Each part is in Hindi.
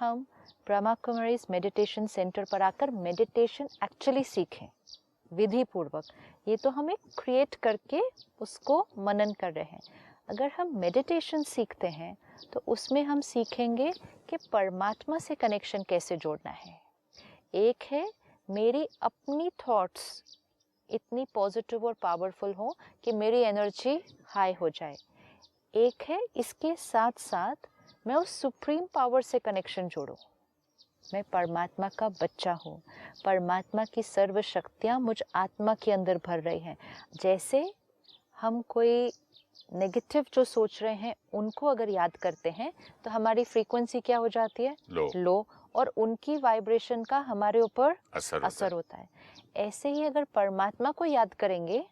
हम ब्रह्मा कुमारीज मेडिटेशन सेंटर पर आकर मेडिटेशन एक्चुअली सीखें विधि पूर्वक। ये तो हम एक क्रिएट करके उसको मनन कर रहे हैं। अगर हम मेडिटेशन सीखते हैं तो उसमें हम सीखेंगे कि परमात्मा से कनेक्शन कैसे जोड़ना है। एक है मेरी अपनी थॉट्स इतनी पॉजिटिव और पावरफुल हो कि मेरी एनर्जी हाई हो जाए। एक है इसके साथ साथ मैं उस सुप्रीम पावर से कनेक्शन जोड़ूं। मैं परमात्मा का बच्चा हूँ, परमात्मा की सर्व शक्तियाँ मुझ आत्मा के अंदर भर रही हैं। जैसे हम कोई नेगेटिव जो सोच रहे हैं उनको अगर याद करते हैं तो हमारी फ्रीक्वेंसी क्या हो जाती है? लो, और उनकी वाइब्रेशन का हमारे ऊपर असर होता है। ऐसे ही अगर परमात्मा को याद करेंगे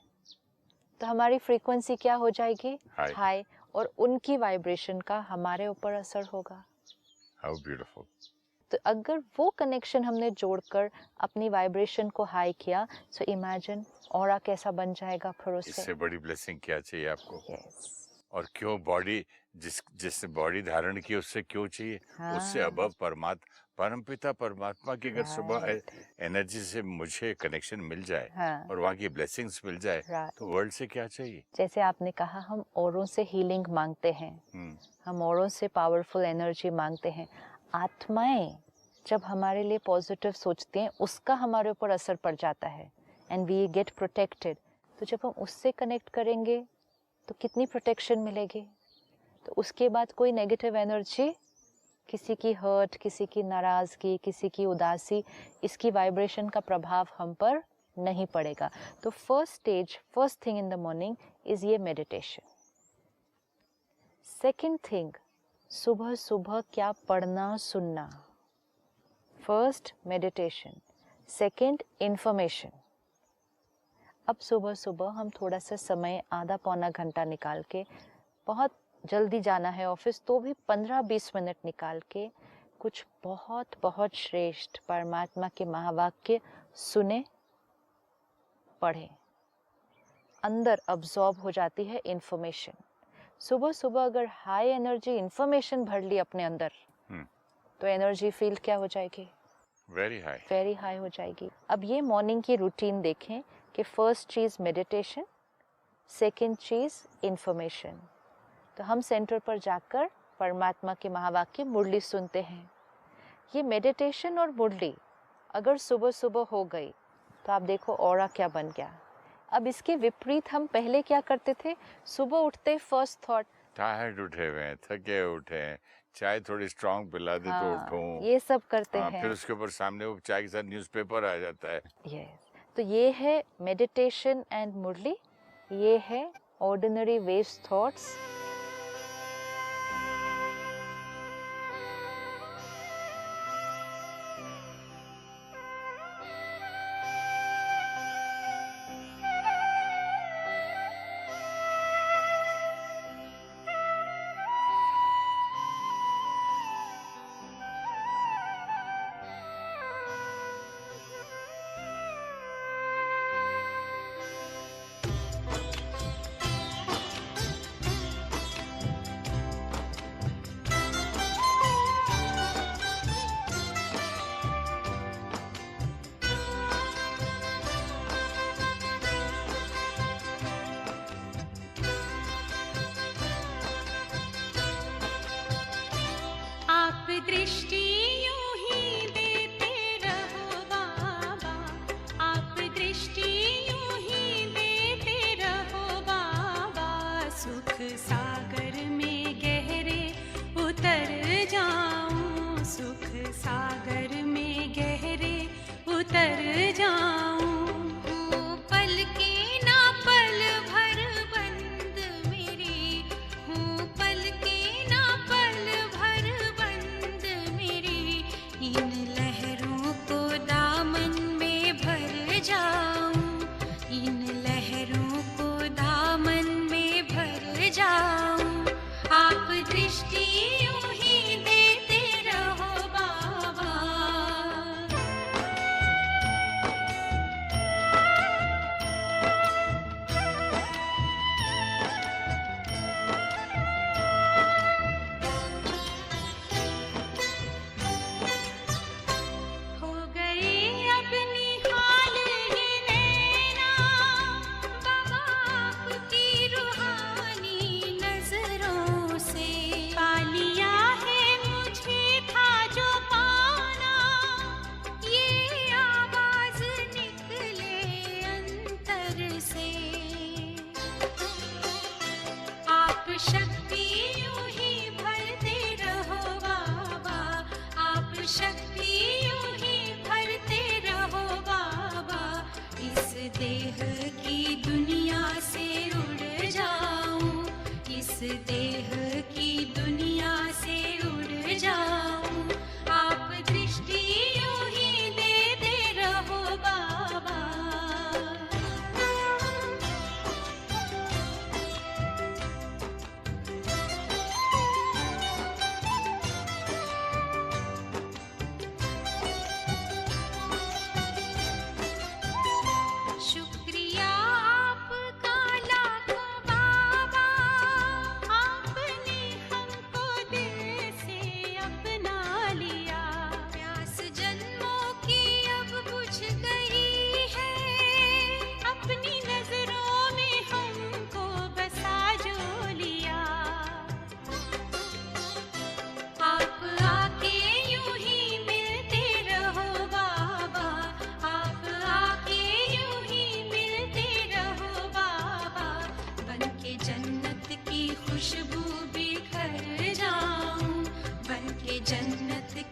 तो हमारी फ्रीक्वेंसी क्या हो जाएगी? हाई, और उनकी वाइब्रेशन का हमारे ऊपर असर होगा। How beautiful. तो अगर वो कनेक्शन हमने जोड़कर अपनी वाइब्रेशन को हाई किया, सो इमेजिन ऑरा कैसा बन जाएगा फिर उससे। इससे बड़ी ब्लेसिंग क्या चाहिए आपको? Yes. और क्यों बॉडी जिसने बॉडी धारण की उससे क्यों चाहिए? हाँ. उससे अबव परमपिता परमात्मा की अगर सुबह एनर्जी से मुझे कनेक्शन मिल जाए और वहाँ की ब्लेसिंग्स मिल जाए तो वर्ल्ड से क्या चाहिए? जैसे आपने कहा हम औरों से हीलिंग मांगते हैं, हम औरों से पावरफुल एनर्जी मांगते हैं। आत्माएं जब हमारे लिए पॉजिटिव सोचती हैं उसका हमारे ऊपर असर पड़ जाता है एंड वी गेट प्रोटेक्टेड। तो जब हम उससे कनेक्ट करेंगे तो कितनी प्रोटेक्शन मिलेगी। तो उसके बाद कोई नेगेटिव एनर्जी, किसी की हर्ट, किसी की नाराज़गी, किसी की उदासी, इसकी वाइब्रेशन का प्रभाव हम पर नहीं पड़ेगा। तो first thing in the morning is ये मेडिटेशन। सेकंड थिंग, सुबह सुबह क्या पढ़ना सुनना। First meditation, second information. अब सुबह सुबह हम थोड़ा सा समय आधा पौना घंटा निकाल के, बहुत जल्दी जाना है ऑफिस तो भी 15-20 मिनट निकाल के कुछ बहुत बहुत श्रेष्ठ परमात्मा के महावाक्य सुने, पढ़ें। अंदर अब्सॉर्ब हो जाती है इंफॉर्मेशन। सुबह सुबह अगर हाई एनर्जी इंफॉर्मेशन भर ली अपने अंदर तो एनर्जी फील्ड क्या हो जाएगी? वेरी हाई हो जाएगी। अब ये मॉर्निंग की रूटीन देखें कि फर्स्ट चीज़ मेडिटेशन, सेकंड चीज़ इंफॉर्मेशन। तो हम सेंटर पर जाकर परमात्मा के महावाक्य मुरली सुनते हैं। ये मेडिटेशन और मुरली अगर सुबह सुबह हो गई तो आप देखो ऑरा क्या बन गया। अब इसके विपरीत हम पहले क्या करते थे? सुबह उठते फर्स्ट थॉट, टायर्ड उठे हुए हैं, थके उठे हैं, चाय थोड़ी स्ट्रांग पिला दे तो उठूं, ये सब करते हैं। फिर उसके ऊपर सामने वो चाय के साथ न्यूज़पेपर आ जाता है। यस, तो ये है मेडिटेशन एंड मुरली, ये है ऑर्डिनरी वेस्ट थॉट्स।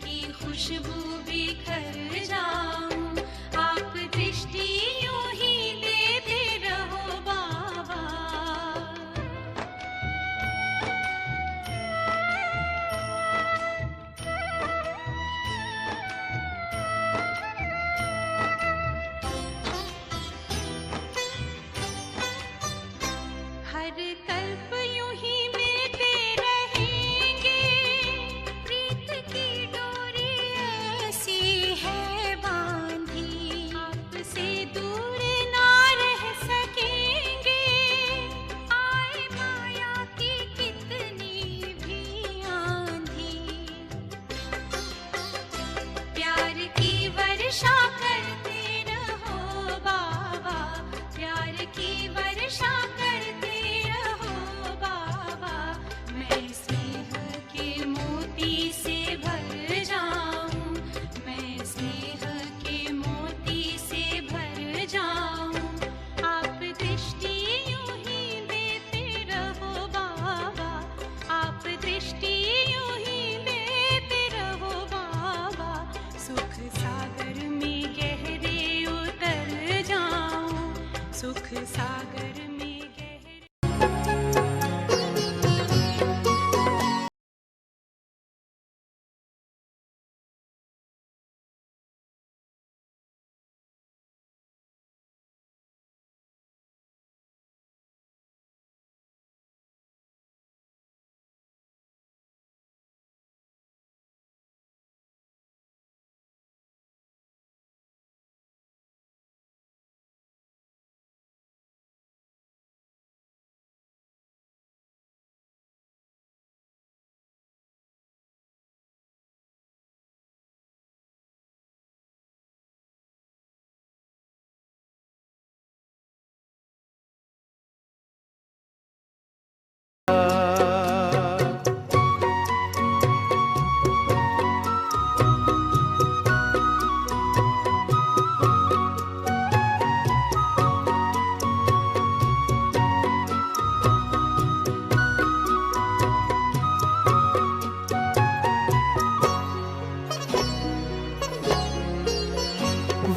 की खुशबू बिखर जाऊं, आप दृष्टि यूं ही देते रहो बाबा। हर कल्प यूं ही मिलते रहेंगे, प्रीत की डोरी ऐसी है बांधी, आपसे दूर ना रह सकेंगे, आए माया की कितनी भी आंधी। प्यार की वर्षा करते रहो बाबा, प्यार की वर्षा करते रहो बाबा। मैं स्नेह के मोती से भर जाऊं, मैं स्नेह के मोती से भर जाऊं, आप दृष्टि यूं ही देते रहो बाबा, आप दृष्टि यूं ही देते रहो बाबा। सुख सागर में गहरे उतर जाऊं, सुख सागर में गहरे।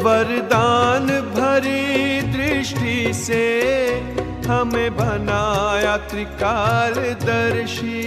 वरदान भरी दृष्टि से हमें बनाया त्रिकालदर्शी।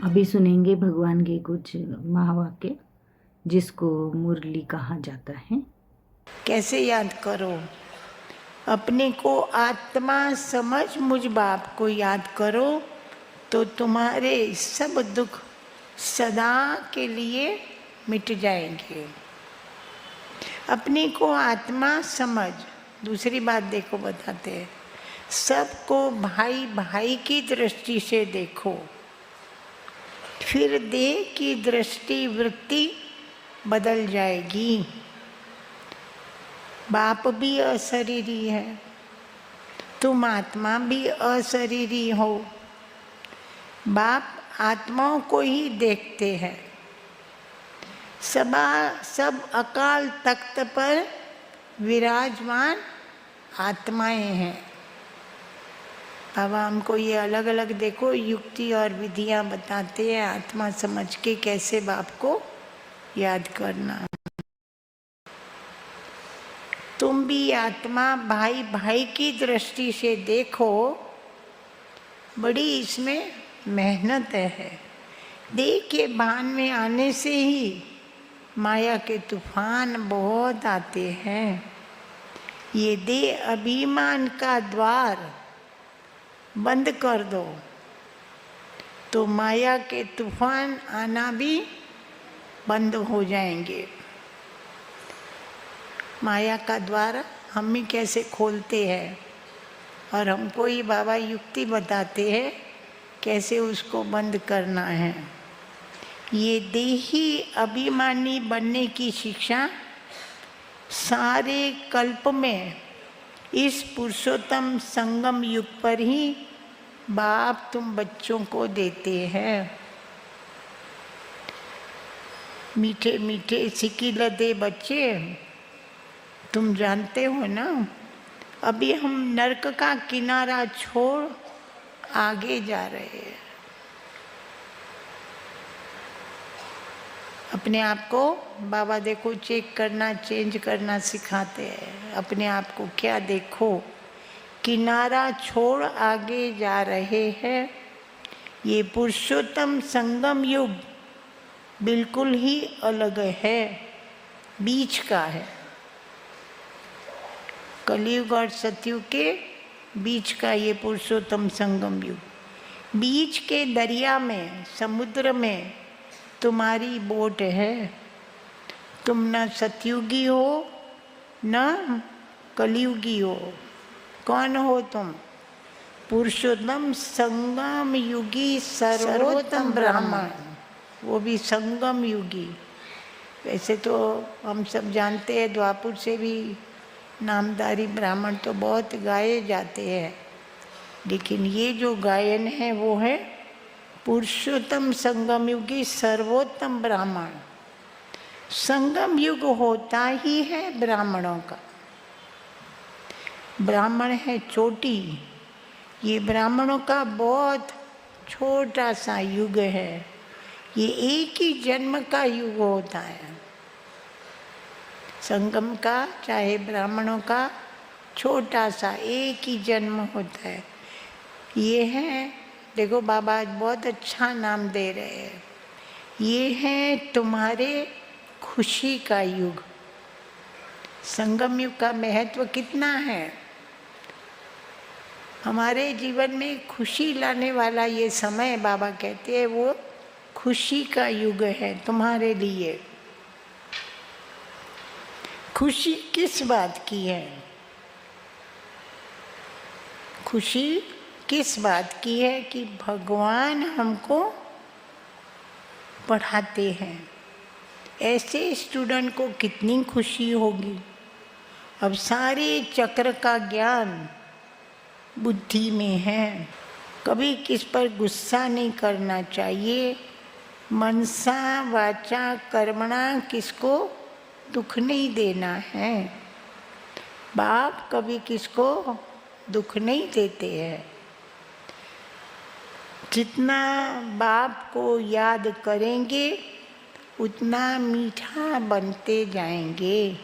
अभी सुनेंगे भगवान के कुछ महावाक्य जिसको मुरली कहा जाता है। कैसे याद करो? अपने को आत्मा समझ मुझ बाप को याद करो तो तुम्हारे सब दुख सदा के लिए मिट जाएंगे। अपने को आत्मा समझ, दूसरी बात देखो बताते हैं, सबको भाई भाई की दृष्टि से देखो, फिर देह की दृष्टि वृत्ति बदल जाएगी। बाप भी अशरीरी है, तुम आत्मा भी अशरीरी हो। बाप आत्माओं को ही देखते हैं। सब अकाल तख्त पर विराजमान आत्माएं हैं। अब हमको ये अलग अलग देखो युक्ति और विधियां बताते हैं आत्मा समझ के कैसे बाप को याद करना। तुम भी आत्मा भाई भाई की दृष्टि से देखो, बड़ी इसमें मेहनत है। देह के भान में आने से ही माया के तूफान बहुत आते हैं। ये देह अभिमान का द्वार बंद कर दो तो माया के तूफान आना भी बंद हो जाएंगे। माया का द्वार हम ही कैसे खोलते हैं और हमको ही बाबा युक्ति बताते हैं कैसे उसको बंद करना है। ये देही अभिमानी बनने की शिक्षा सारे कल्प में इस पुरुषोत्तम संगम युग पर ही बाप तुम बच्चों को देते हैं। मीठे मीठे सिकिलदे बच्चे, तुम जानते हो ना, अभी हम नरक का किनारा छोड़ आगे जा रहे हैं। अपने आप को बाबा देखो चेक करना, चेंज करना सिखाते हैं। अपने आप को क्या देखो, किनारा छोड़ आगे जा रहे हैं। ये पुरुषोत्तम संगम युग बिल्कुल ही अलग है, बीच का है। कलयुग और सतयुग के बीच का ये पुरुषोत्तम संगम युग। बीच के दरिया में, समुद्र में तुम्हारी बोट है। तुम न सतयुगी हो न कलयुगी हो। कौन हो तुम? पुरुषोत्तम संगम युगी सर्वोत्तम ब्राह्मण, वो भी संगम युगी। वैसे तो हम सब जानते हैं द्वापुर से भी नामधारी ब्राह्मण तो बहुत गाए जाते हैं, लेकिन ये जो गायन है वो है पुरुषोत्तम संगम युगी सर्वोत्तम ब्राह्मण। संगम युग होता ही है ब्राह्मणों का। ब्राह्मण है चोटी, ये ब्राह्मणों का बहुत छोटा सा युग है। ये एक ही जन्म का युग होता है संगम का, चाहे ब्राह्मणों का छोटा सा एक ही जन्म होता है। ये है, देखो बाबा आज बहुत अच्छा नाम दे रहे हैं, ये है तुम्हारे खुशी का युग। संगम युग का महत्व कितना है हमारे जीवन में। खुशी लाने वाला ये समय बाबा कहते हैं वो खुशी का युग है तुम्हारे लिए। खुशी किस बात की है? खुशी किस बात की है कि भगवान हमको पढ़ाते हैं। ऐसे स्टूडेंट को कितनी खुशी होगी। अब सारे चक्र का ज्ञान बुद्धि में है। कभी किस पर गुस्सा नहीं करना चाहिए। मनसा वाचा कर्मणा किसको दुख नहीं देना है। बाप कभी किसको दुख नहीं देते हैं। जितना बाप को याद करेंगे उतना मीठा बनते जाएंगे।